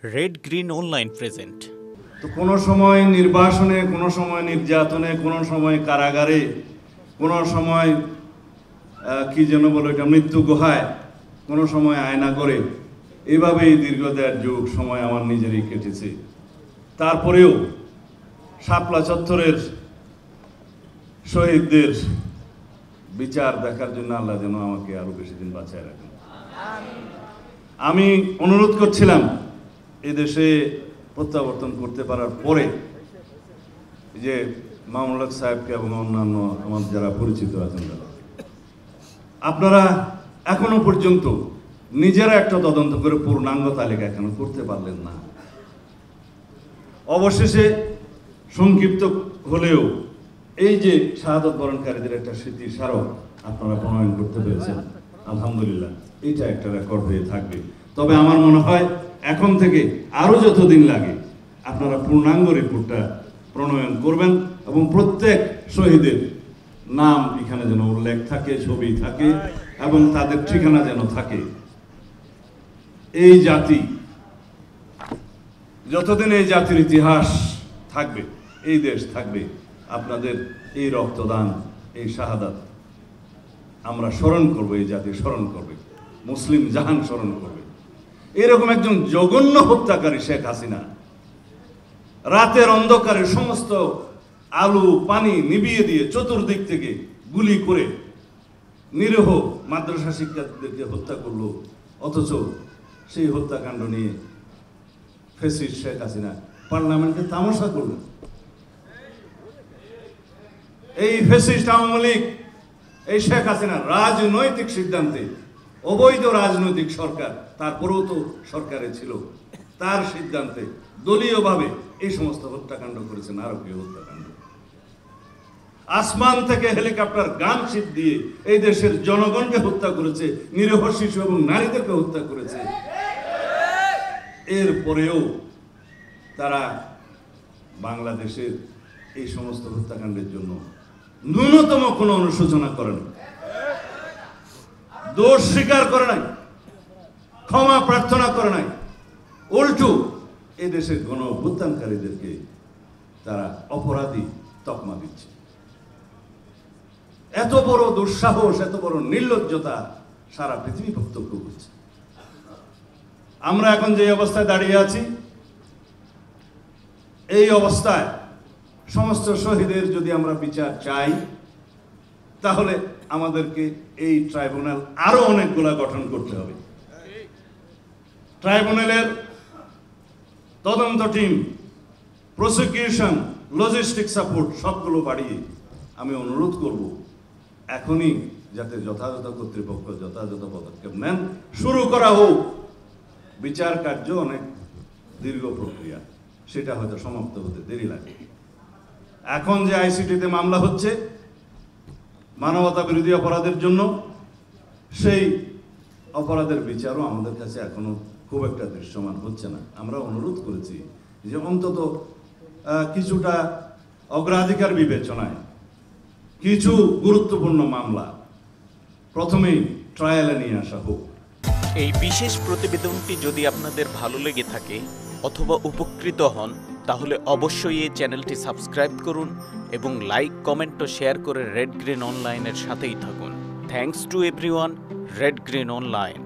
Red green online present. তো কোনো সময় নির্বাসনে, কোনো সময় নির্যাতনে, কোনো সময় কারাগারে, কোনো সময় কি যেন বলো এটা মৃত্যু গুহায়, কোনো সময় আয়না করে, এভাবেই দীর্ঘ 1.5 যুগ সময় আমার নিজেরই কেটেছে। তারপরেও শাপলা চত্বরের শহীদদের বিচার দেখার জন্য আল্লাহ যেন আমাকে আরো বেশি দিন বাঁচায় রাখেন। আমি অনুরোধ করছিলাম এদেশে প্রত্যাবর্তন করতে পারার পরে যে মামুনুল হক সাহেবকে এবং অন্যান্য আমার যারা পরিচিত আছেন, আপনারা এখনো পর্যন্ত নিজেরা একটা তদন্ত করে পূর্ণাঙ্গ তালিকা কেন করতে পারলেন না? অবশেষে সংক্ষিপ্ত হলেও এই যে শাহাদত বরণকারীদের একটা স্মৃতি স্মারক আপনারা প্রণয়ন করতে পেরেছেন, আলহামদুলিল্লাহ, এটা একটা রেকর্ড হয়ে থাকবে। তবে আমার মনে হয় এখন থেকে আরো যতদিন লাগে আপনারা পূর্ণাঙ্গ রিপোর্টটা প্রণয়ন করবেন এবং প্রত্যেক শহীদের নাম এখানে যেন উল্লেখ থাকে, ছবি থাকে এবং তাদের ঠিকানা যেন থাকে। এই জাতি যতদিন এই জাতির ইতিহাস থাকবে, এই দেশ থাকবে, আপনাদের এই রক্তদান, এই শাহাদাত আমরা স্মরণ করব, এই জাতি স্মরণ করবে, মুসলিম জাহান স্মরণ করবে। এরকম একজন জঘন্য হত্যাকারী শেখ হাসিনা রাতের অন্ধকারে সমস্ত আলো পানি নিভিয়ে দিয়ে চতুর্দিক থেকে গুলি করে নিরীহ মাদ্রাসা শিক্ষার্থীদেরকে হত্যা করলো। অথচ সেই হত্যাকাণ্ড নিয়ে ফ্যাসিস্ট শেখ হাসিনা পার্লামেন্টে তামাশা করল। এই ফ্যাসিস্ট আওয়ামী লীগ, এই শেখ হাসিনা রাজনৈতিক সিদ্ধান্তে, অবৈধ রাজনৈতিক সরকার, তারপরেও তো সরকারে ছিল, তার সিদ্ধান্তে দলীয়ভাবে এই সমস্ত হত্যাকাণ্ড করেছে, নারকীয় হত্যাকাণ্ড। আসমান থেকে হেলিকপ্টার গান শীত দিয়ে এই দেশের জনগণকে হত্যা করেছে, নিরীহ শিশু এবং নারীদেরকে হত্যা করেছে। এরপরেও তারা বাংলাদেশের এই সমস্ত হত্যাকাণ্ডের জন্য ন্যূনতম কোনো অনুশোচনা করে না, দোষ স্বীকার করে নাই, ক্ষমা প্রার্থনা করে নাই। উল্টো এই দেশের গণ অভ্যুত্থানকারীদেরকে তারা অপরাধী তকমা দিচ্ছে। এত বড় দুঃসাহস, এত বড় নির্লজ্জতা সারা পৃথিবী প্রত্যক্ষ করছে। আমরা এখন যে অবস্থায় দাঁড়িয়ে আছি, এই অবস্থায় সমস্ত শহীদের যদি আমরা বিচার চাই, তাহলে আমাদেরকে এই ট্রাইব্যুনাল আরো অনেকগুলা গঠন করতে হবে। ট্রাইব্যুনালের তদন্ত টিম, প্রসিকিউশন, লজিস্টিক সাপোর্ট সবগুলো বাড়িয়ে আমি অনুরোধ করব এখনই যাতে যথাযথ কর্তৃপক্ষ যথাযথ পদক্ষেপ নেন, শুরু করা হোক। বিচার কার্য অনেক দীর্ঘ প্রক্রিয়া, সেটা হয়তো সমাপ্ত হতে দেরি লাগে। এখন যে আইসিটিতে মামলা হচ্ছে মানবতা বিরোধী অপরাধের জন্য, সেই অপরাধের বিচারও আমাদের কাছে এখনো খুব একটা দৃশ্যমান হচ্ছে না। আমরা অনুরোধ করেছি যে অন্তত কিছুটা অগ্রাধিকার বিবেচনায় কিছু গুরুত্বপূর্ণ মামলা প্রথমেই ট্রায়ালে নিয়ে আসা হোক। এই বিশেষ প্রতিবেদনটি যদি আপনাদের ভালো লেগে থাকে অথবা উপকৃত হন, তাহলে অবশ্যই এই চ্যানেলটি সাবস্ক্রাইব করুন এবং লাইক, কমেন্ট ও শেয়ার করে রেড গ্রিন অনলাইনের সাথেই থাকুন। Thanks to everyone. Red green online.